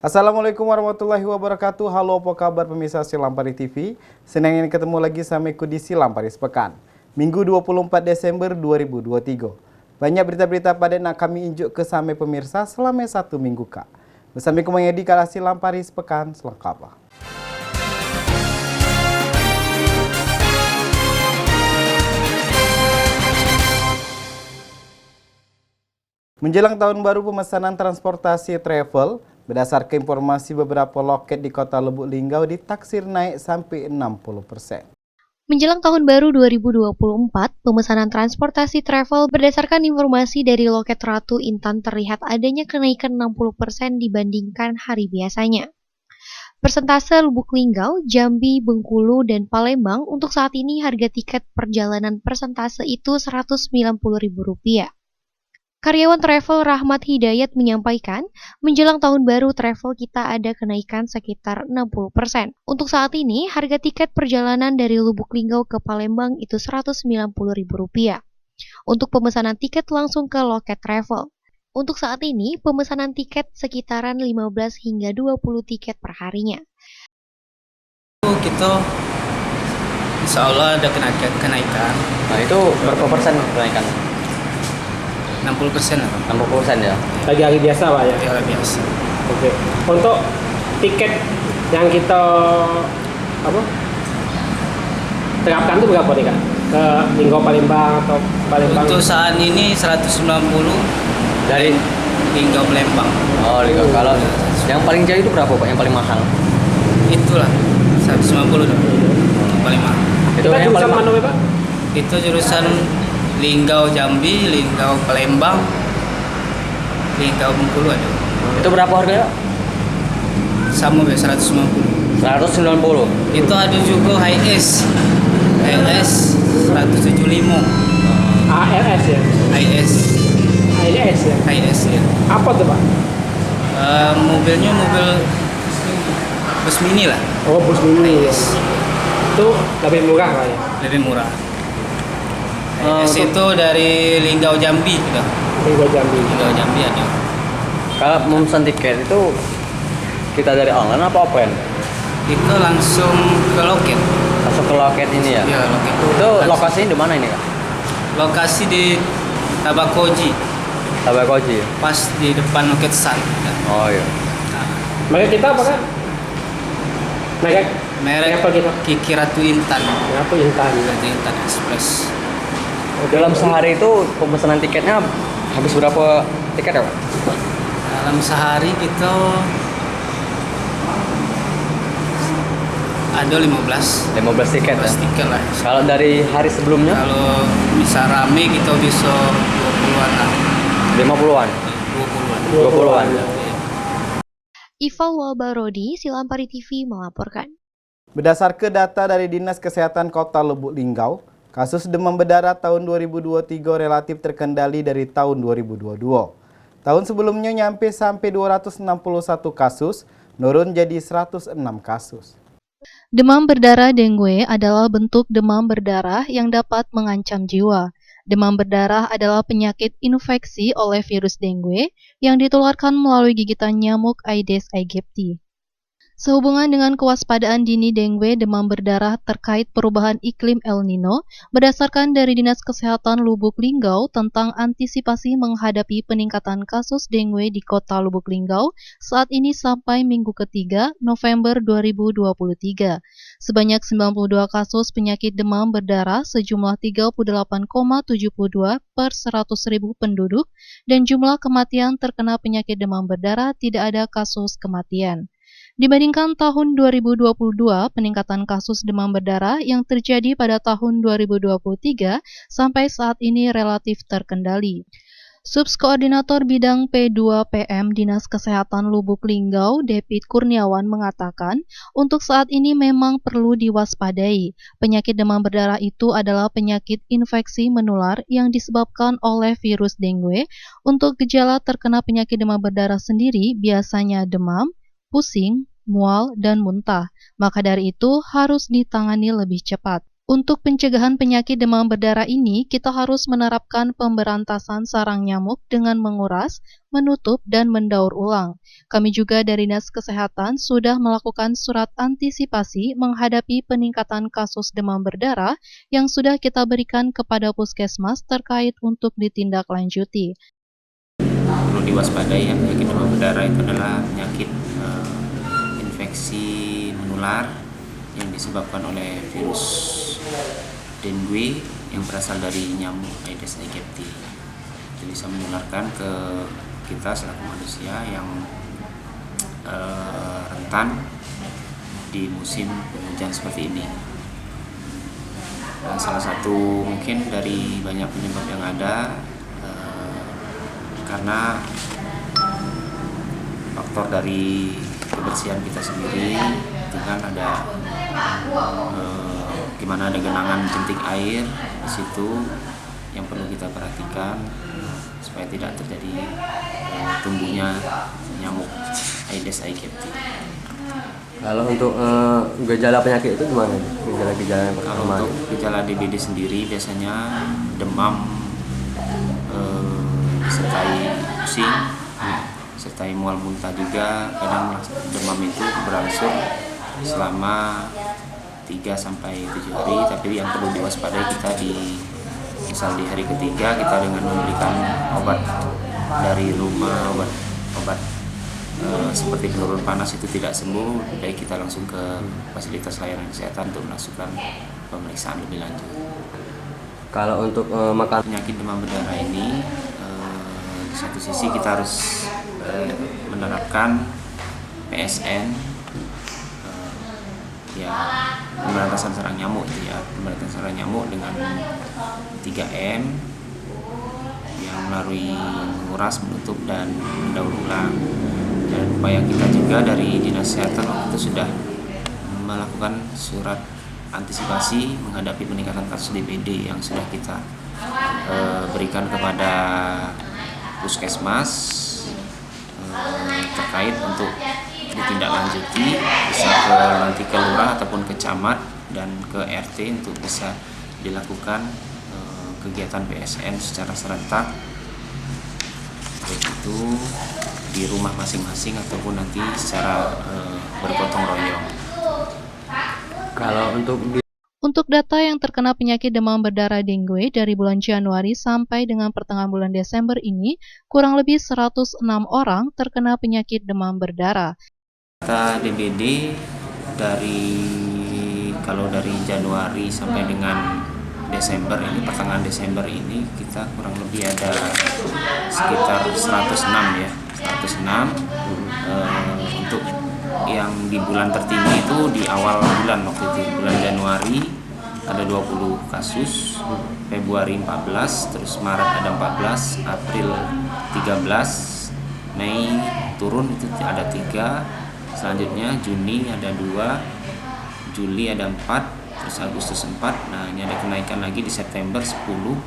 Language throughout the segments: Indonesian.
Assalamualaikum warahmatullahi wabarakatuh. Halo, apa kabar pemirsa Silampari TV? Senang ini ketemu lagi sama aku di Silampari Sepekan. Minggu 24 Desember 2023. Banyak berita-berita pada nak kami injuk ke sampai pemirsa selama satu minggu kak. Bersama aku mengedi kala Silampari Sepekan selengkapnya. Menjelang tahun baru pemesanan transportasi travel, berdasarkan informasi beberapa loket di kota Lubuk Linggau ditaksir naik sampai 60%. Menjelang tahun baru 2024, pemesanan transportasi travel berdasarkan informasi dari loket Ratu Intan terlihat adanya kenaikan 60% dibandingkan hari biasanya. Persentase Lubuk Linggau, Jambi, Bengkulu, dan Palembang untuk saat ini harga tiket perjalanan persentase itu Rp190.000. Karyawan travel Rahmat Hidayat menyampaikan, menjelang tahun baru travel kita ada kenaikan sekitar 60%. Untuk saat ini, harga tiket perjalanan dari Lubuk Linggau ke Palembang itu Rp190.000. Untuk pemesanan tiket langsung ke loket travel. Untuk saat ini, pemesanan tiket sekitaran 15 hingga 20 tiket per harinya. Kita insya Allah ada kenaikan. Nah itu berapa persen kenaikan? 60% lah. 60% ya? Lagi hari biasa Pak ya? Ya biasa. Oke. Untuk tiket yang kita terapkan itu berapa nih Kak? Ke Linggau Palembang atau Palembang? Untuk saat ini 190 Dari Linggau Palembang. Oh, Linggau. Kalau yang paling jauh itu berapa Pak? Yang paling mahal? Itulah 190 dong. Paling mahal. Itu Kita yang jurusan paling mana mahal. Pak? Itu jurusan Linggau Jambi, Linggau Palembang, Linggau Bengkulu ada. Itu berapa harganya? Sama 190. 190. Itu ada juga HIS. HIS 175. ALS ya? HIS. ALS ya? HIS ya. Apa tuh Pak? Mobilnya mobil bus mini lah. Oh, bus mini ya. HIS. Itu lebih murah Pak ya? Lebih murah. HIS itu dari Linggau Jambi gitu. Linggau Jambi. Linggau Jambi ada. Kalau memesan tiket itu kita dari online apa offline? Itu langsung ke loket. Masuk ke loket ini ya? Ya, loket. Itu lokasinya di mana ini Kak? Lokasi di Tabakoji, Tabakoji. pas di depan loket SAT. Oh iya. Mereka kita apa Kak? Merek apa kita? Kiki Ratu Intan. Ratu Intan. Ratu Intan Express. Dalam sehari itu pemesanan tiketnya habis berapa tiket ya Pak? Dalam sehari kita ada 15 tiket ya? tiket lah. Kalau dari hari sebelumnya? Kalau bisa rame kita bisa 20-an lah. 50-an? 20-an. 20-an. Ival Walbarodi, Silampari TV melaporkan. Berdasarkan data dari Dinas Kesehatan Kota Lubuk Linggau, kasus demam berdarah tahun 2023 relatif terkendali dari tahun 2022. Tahun sebelumnya nyampe sampai 261 kasus, turun jadi 106 kasus. Demam berdarah dengue adalah bentuk demam berdarah yang dapat mengancam jiwa. Demam berdarah adalah penyakit infeksi oleh virus dengue yang ditularkan melalui gigitan nyamuk Aedes aegypti. Sehubungan dengan kewaspadaan dini dengue demam berdarah terkait perubahan iklim El Nino, berdasarkan dari Dinas Kesehatan Lubuk Linggau tentang antisipasi menghadapi peningkatan kasus dengue di kota Lubuk Linggau saat ini sampai minggu ketiga November 2023. Sebanyak 92 kasus penyakit demam berdarah sejumlah 38,72 per 100.000 penduduk dan jumlah kematian terkena penyakit demam berdarah tidak ada kasus kematian. Dibandingkan tahun 2022, peningkatan kasus demam berdarah yang terjadi pada tahun 2023 sampai saat ini relatif terkendali. Subkoordinator Bidang P2PM Dinas Kesehatan Lubuk Linggau, David Kurniawan mengatakan, untuk saat ini memang perlu diwaspadai. Penyakit demam berdarah itu adalah penyakit infeksi menular yang disebabkan oleh virus dengue. Untuk gejala terkena penyakit demam berdarah sendiri biasanya demam, pusing, mual, dan muntah. Maka dari itu harus ditangani lebih cepat. Untuk pencegahan penyakit demam berdarah ini, kita harus menerapkan pemberantasan sarang nyamuk dengan menguras, menutup, dan mendaur ulang. Kami juga dari Dinas Kesehatan sudah melakukan surat antisipasi menghadapi peningkatan kasus demam berdarah yang sudah kita berikan kepada puskesmas terkait untuk ditindaklanjuti. Perlu diwaspadai ya, penyakit demam berdarah itu adalah penyakit infeksi menular yang disebabkan oleh virus dengue yang berasal dari nyamuk Aedes aegypti. Itu bisa menularkan ke kita selaku manusia yang rentan di musim hujan seperti ini. Dan salah satu mungkin dari banyak penyebab yang ada karena faktor dari kebersihan kita sendiri, dengan ada gimana ada genangan jentik air di situ yang perlu kita perhatikan supaya tidak terjadi tumbuhnya nyamuk Aedes aegypti. Kalau untuk gejala penyakit itu gimana? Gejala-gejala yang Kalau pertama. untuk gejala DBD sendiri biasanya demam disertai pusing, disertai mual muntah juga. Kadang demam itu berangsur selama 3-7 hari, tapi yang perlu diwaspadai kita misal di hari ketiga kita dengan memberikan obat dari rumah, obat seperti penurun panas itu tidak sembuh, baik kita langsung ke fasilitas layanan kesehatan untuk melakukan pemeriksaan lebih lanjut. Kalau untuk makan Penyakit demam berdarah ini di satu sisi kita harus menerapkan PSN, ya pemberantasan sarang nyamuk itu ya, pemberantasan sarang nyamuk dengan 3M yang melalui menguras, menutup, dan mendaur ulang. Dan upaya kita juga dari Dinas Kesehatan waktu itu sudah melakukan surat antisipasi menghadapi peningkatan kasus DBD yang sudah kita berikan kepada puskesmas terkait untuk ditindaklanjuti, bisa nanti ke lurah ataupun ke camat dan ke RT untuk bisa dilakukan kegiatan PSN secara serentak, baik itu di rumah masing-masing ataupun nanti secara bergotong royong. kalau Untuk data yang terkena penyakit demam berdarah dengue dari bulan Januari sampai dengan pertengahan bulan Desember ini, kurang lebih 106 orang terkena penyakit demam berdarah. Data DBD kalau dari Januari sampai dengan Desember ini, pertengahan Desember ini kita kurang lebih ada sekitar 106 ya, 106. Untuk yang di bulan tertinggi itu di awal bulan waktu itu, bulan Januari ada 20 kasus, Februari 14, terus Maret ada 14, April 13, Mei turun itu ada 3, selanjutnya Juni ada 2, Juli ada 4, terus Agustus 4. Nah, ini ada kenaikan lagi di September 10,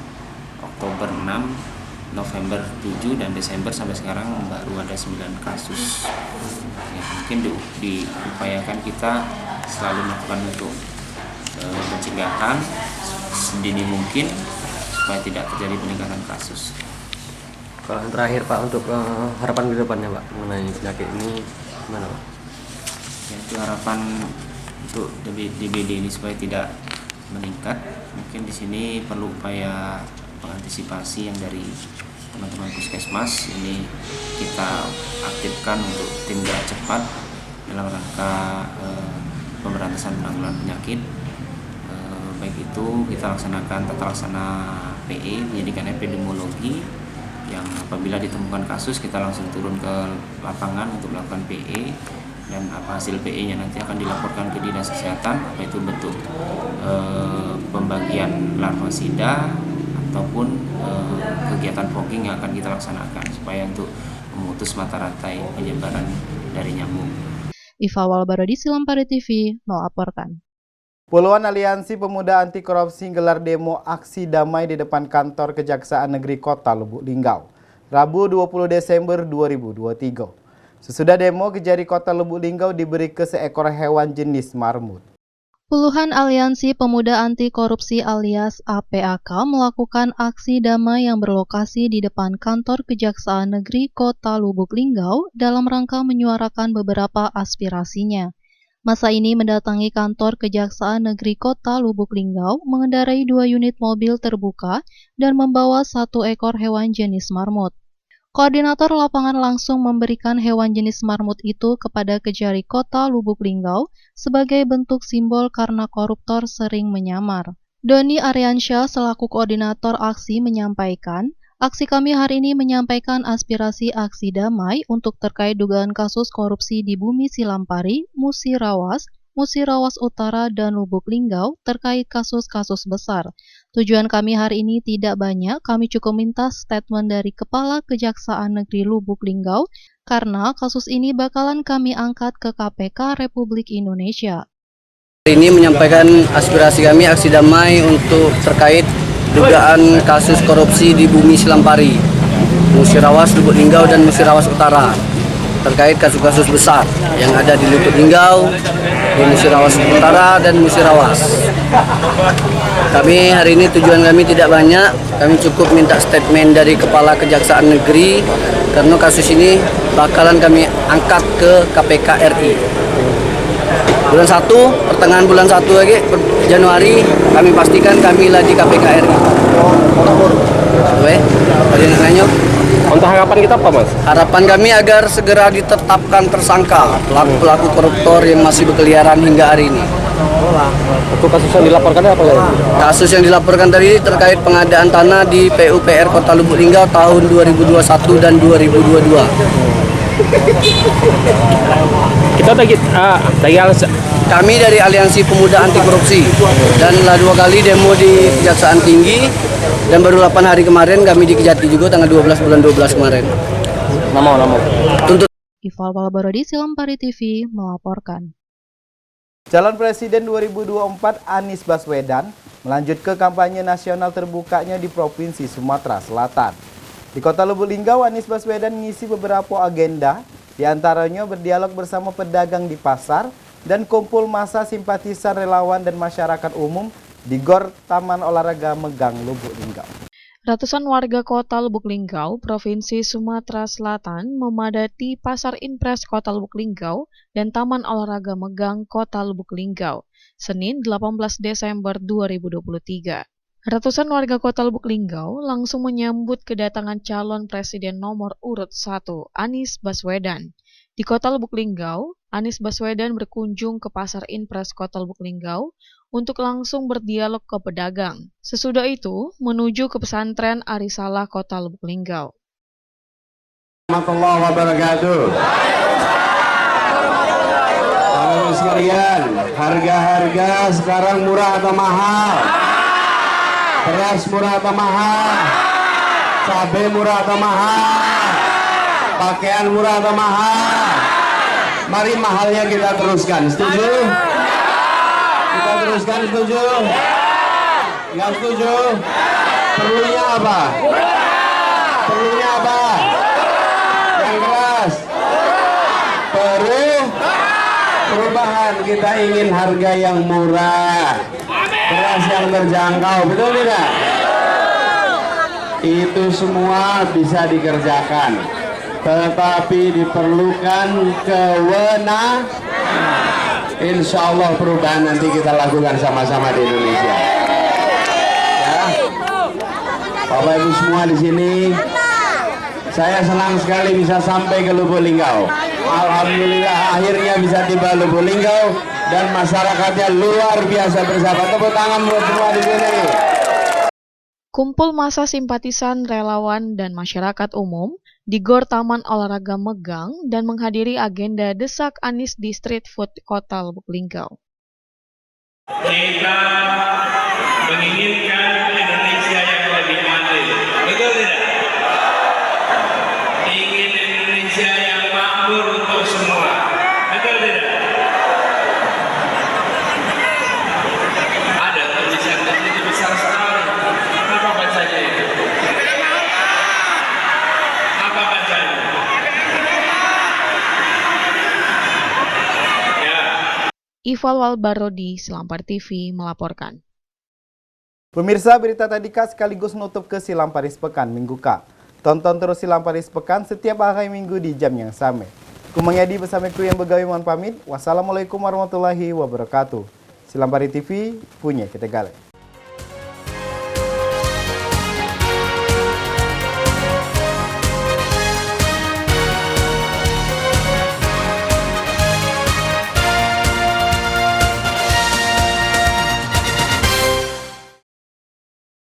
Oktober 6, November 7, dan Desember sampai sekarang baru ada 9 kasus. Ya, mungkin diupayakan kita selalu melakukan untuk pencegahan sedini mungkin supaya tidak terjadi peningkatan kasus. Kalau yang terakhir Pak, untuk harapan ke depannya Pak mengenai penyakit ini gimana Pak? Ya, itu harapan untuk DBD ini supaya tidak meningkat. Mungkin di sini perlu upaya pengantisipasi yang dari teman-teman puskesmas ini kita aktifkan untuk tim gerak cepat dalam rangka pemberantasan penanggulangan penyakit. Baik itu kita laksanakan tata laksana PE, penyidikan epidemiologi, yang apabila ditemukan kasus kita langsung turun ke lapangan untuk melakukan PE, dan apa hasil PE-nya nanti akan dilaporkan ke Dinas Kesehatan, apa itu bentuk pembagian larvasida ataupun kegiatan fogging yang akan kita laksanakan supaya untuk memutus mata rantai penyebaran dari nyamuk. Iva Walbarodi, Silampari TV, melaporkan. Puluhan aliansi pemuda anti korupsi gelar demo aksi damai di depan kantor Kejaksaan Negeri Kota Lubuk Linggau, Rabu 20 Desember 2023. Sesudah demo, Kejari Kota Lubuk Linggau diberi ke seekor hewan jenis marmut. Puluhan aliansi pemuda anti korupsi alias APAK melakukan aksi damai yang berlokasi di depan kantor Kejaksaan Negeri Kota Lubuk Linggau dalam rangka menyuarakan beberapa aspirasinya. Masa ini mendatangi kantor Kejaksaan Negeri Kota Lubuk Linggau mengendarai 2 unit mobil terbuka dan membawa 1 ekor hewan jenis marmut. Koordinator lapangan langsung memberikan hewan jenis marmut itu kepada Kejari Kota Lubuk Linggau sebagai bentuk simbol karena koruptor sering menyamar. Doni Aryansyah selaku koordinator aksi menyampaikan, aksi kami hari ini menyampaikan aspirasi aksi damai untuk terkait dugaan kasus korupsi di Bumi Silampari, Musirawas, Musirawas Utara, dan Lubuk Linggau terkait kasus-kasus besar. Tujuan kami hari ini tidak banyak, kami cukup minta statement dari Kepala Kejaksaan Negeri Lubuk Linggau karena kasus ini bakalan kami angkat ke KPK Republik Indonesia. Hari ini menyampaikan aspirasi kami aksi damai untuk terkait dugaan kasus korupsi di Bumi Silampari, Musirawas, Lubuk Linggau, dan Musirawas Utara terkait kasus-kasus besar yang ada di Lubuk Linggau, di Musirawas Utara, dan Musirawas. Kami hari ini tujuan kami tidak banyak, kami cukup minta statement dari Kepala Kejaksaan Negeri karena kasus ini bakalan kami angkat ke KPK RI. Bulan 1, pertengahan bulan 1 lagi, Januari, kami pastikan kami lagi KPK RI. Ada yang nanya? Untuk harapan kita apa, Mas? Harapan kami agar segera ditetapkan tersangka pelaku-pelaku koruptor yang masih berkeliaran hingga hari ini. Untuk kasus yang dilaporkan apa lagi? Kasus yang dilaporkan tadi terkait pengadaan tanah di PUPR Kota Lubuk Linggau tahun 2021 dan 2022. Kita Kami dari Aliansi Pemuda Anti Korupsi dan telah 2 kali demo di Kejaksaan Tinggi dan baru 8 hari kemarin kami di Kejati juga tanggal 12 bulan 12 kemarin. Nama. Tuntut Ival Balbarodi, Silampari TV melaporkan. Calon Presiden 2024 Anies Baswedan melanjut ke kampanye nasional terbukanya di Provinsi Sumatera Selatan. Di Kota Lubuk Linggau, Anies Baswedan mengisi beberapa agenda, diantaranya berdialog bersama pedagang di pasar dan kumpul massa simpatisan relawan dan masyarakat umum di Gor Taman Olahraga Megang Lubuk Linggau. Ratusan warga Kota Lubuk Linggau, Provinsi Sumatera Selatan memadati Pasar Impres Kota Lubuk Linggau dan Taman Olahraga Megang Kota Lubuk Linggau, Senin 18 Desember 2023. Ratusan warga Kota Lubuk Linggau langsung menyambut kedatangan calon presiden nomor urut 1, Anies Baswedan. Di Kota Lubuk Linggau, Anies Baswedan berkunjung ke Pasar Impres Kota Lubuk Linggau untuk langsung berdialog ke pedagang. Sesudah itu, menuju ke pesantren Arisalah Kota Lubuk Linggau. Warahmatullahi wabarakatuh. Bapak-Ibu sekalian, harga-harga sekarang murah atau mahal? Beras murah atau mahal? Cabai murah atau mahal? Pakaian murah atau mahal? Mari mahalnya kita teruskan, setuju? Kita teruskan, setuju? Nggak setuju? Perlunya apa? Perlunya apa? Yang keras? Perubahan, kita ingin harga yang murah, beras yang terjangkau, betul tidak? Itu semua bisa dikerjakan, tetapi diperlukan kewenangan. Insya Allah perubahan nanti kita lakukan sama-sama di Indonesia. Ya, Bapak Ibu semua di sini, saya senang sekali bisa sampai ke Lubuk Linggau. Alhamdulillah akhirnya bisa tiba Lubuk Linggau dan masyarakatnya luar biasa bersahabat. Tepuk tangan buat semua di sini. Kumpul massa simpatisan relawan dan masyarakat umum di Gor Taman Olahraga Megang dan menghadiri agenda Desak Anies di Street Food Kota Lubuk Linggau. Kita menginginkan Indonesia yang lebih adil, betul tidak? Ingin Indonesia yang makmur untuk semua, betul tidak? Ada tulisan itu besar sekali. Apa bacanya itu? Apa bacanya? Ival Walbarodi, Selampar TV melaporkan. Pemirsa, berita tadi Kak sekaligus nutup ke Silang Paris Pekan Minggu Kak. Tonton terus Silang Paris Pekan setiap hari Minggu di jam yang sama. Kumangyadi bersama kru yang begawi mohon pamit. Wassalamualaikum warahmatullahi wabarakatuh. Silang Paris TV punya kita gale.